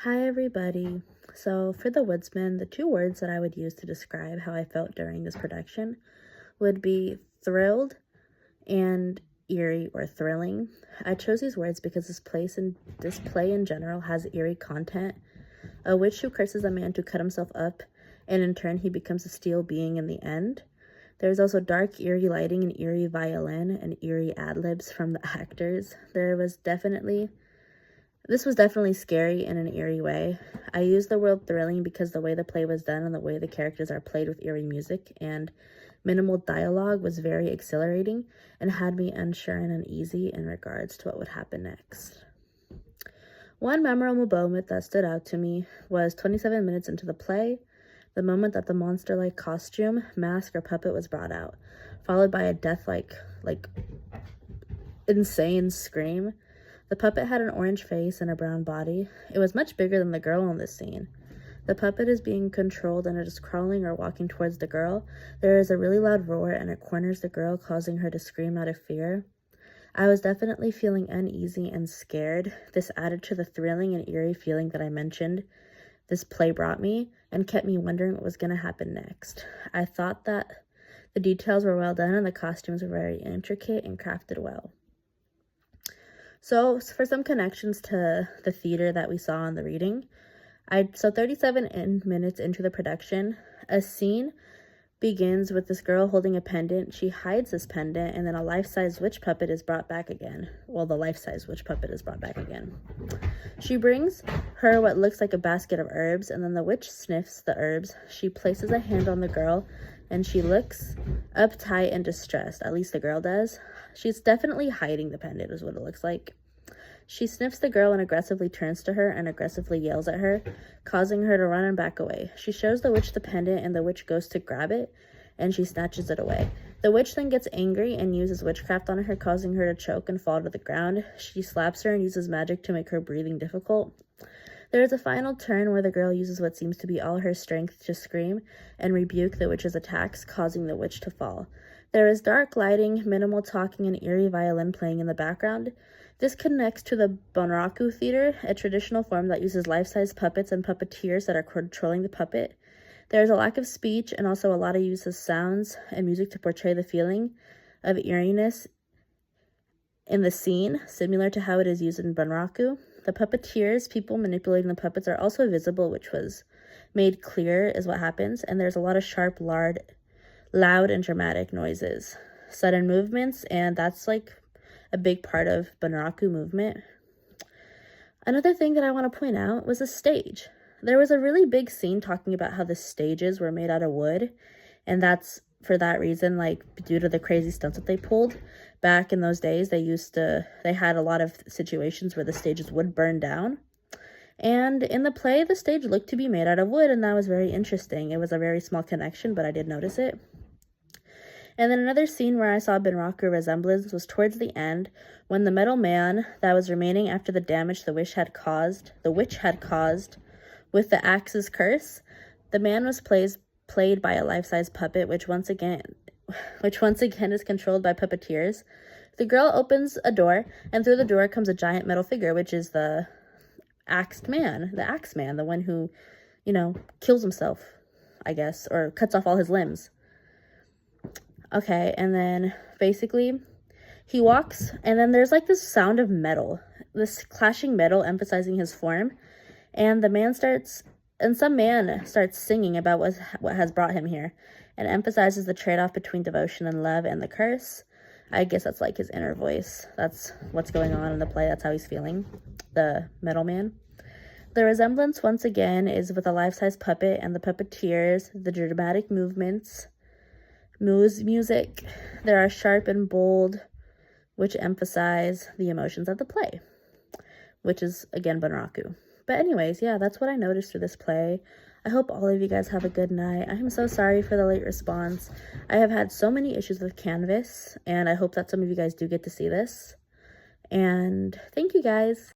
Hi everybody. So for The Woodsman, the two words that I would use to describe how I felt during this production would be thrilled and eerie or thrilling. I chose these words because this play in general has eerie content. A witch who curses a man to cut himself up, and in turn he becomes a steel being in the end. There's also dark, eerie lighting and eerie violin and eerie ad-libs from the actors. This was definitely scary in an eerie way. I use the word thrilling because the way the play was done and the way the characters are played with eerie music and minimal dialogue was very exhilarating and had me unsure and uneasy in regards to what would happen next. One memorable moment that stood out to me was 27 minutes into the play, the moment that the monster-like costume, mask, or puppet was brought out, followed by a death-like, insane scream. The puppet had an orange face and a brown body. It was much bigger than the girl in this scene. The puppet is being controlled and it is crawling or walking towards the girl. There is a really loud roar and it corners the girl, causing her to scream out of fear. I was definitely feeling uneasy and scared. This added to the thrilling and eerie feeling that I mentioned this play brought me and kept me wondering what was going to happen next. I thought that the details were well done and the costumes were very intricate and crafted well. So for some connections to the theater that we saw in the reading, 37 minutes into the production, a scene begins with this girl holding a pendant. She hides this pendant, and then a life-size witch puppet is brought back again. Well, the life-size witch puppet is brought back again. She brings her what looks like a basket of herbs, and then the witch sniffs the herbs. She places a hand on the girl, and she looks uptight and distressed. At least the girl does. She's definitely hiding the pendant is what it looks like. She sniffs the girl and aggressively turns to her and aggressively yells at her, causing her to run and back away. She shows the witch the pendant and the witch goes to grab it and she snatches it away. The witch then gets angry and uses witchcraft on her, causing her to choke and fall to the ground. She slaps her and uses magic to make her breathing difficult. There is a final turn where the girl uses what seems to be all her strength to scream and rebuke the witch's attacks, causing the witch to fall. There is dark lighting, minimal talking, and eerie violin playing in the background. This connects to the Bunraku theater, a traditional form that uses life-size puppets and puppeteers that are controlling the puppet. There is a lack of speech and also a lot of use of sounds and music to portray the feeling of eeriness in the scene, similar to how it is used in Bunraku. The puppeteers, people manipulating the puppets, are also visible, which was made clear is what happens, and there's a lot of sharp, loud and dramatic noises, sudden movements, and that's like a big part of Bunraku movement. Another thing that I want to point out was the stage. There was a really big scene talking about how the stages were made out of wood, and that's for that reason, like due to the crazy stunts that they pulled back in those days. They had a lot of situations where the stages would burn down. And in the play, the stage looked to be made out of wood, and that was very interesting. It was a very small connection, but I did notice it. And then another scene where I saw Bunraku resemblance was towards the end, when the metal man that was remaining after the damage the witch had caused with the axe's curse. The man was played by a life-size puppet, which once again is controlled by puppeteers. The girl opens a door, and through the door comes a giant metal figure, which is the axe man, the one who, kills himself, I guess, or cuts off all his limbs. Okay, and then basically he walks, and then there's like this sound of metal, this clashing metal emphasizing his form, and some man starts singing about what has brought him here, and emphasizes the trade-off between devotion and love and the curse. I guess that's like his inner voice. That's what's going on in the play. That's how he's feeling, the metal man. The resemblance, once again, is with a life-size puppet and the puppeteers, the dramatic movements, music. There are sharp and bold, which emphasize the emotions of the play, which is, again, Bunraku. But anyways, yeah, that's what I noticed through this play. I hope all of you guys have a good night. I am so sorry for the late response. I have had so many issues with Canvas, and I hope that some of you guys do get to see this. And thank you guys.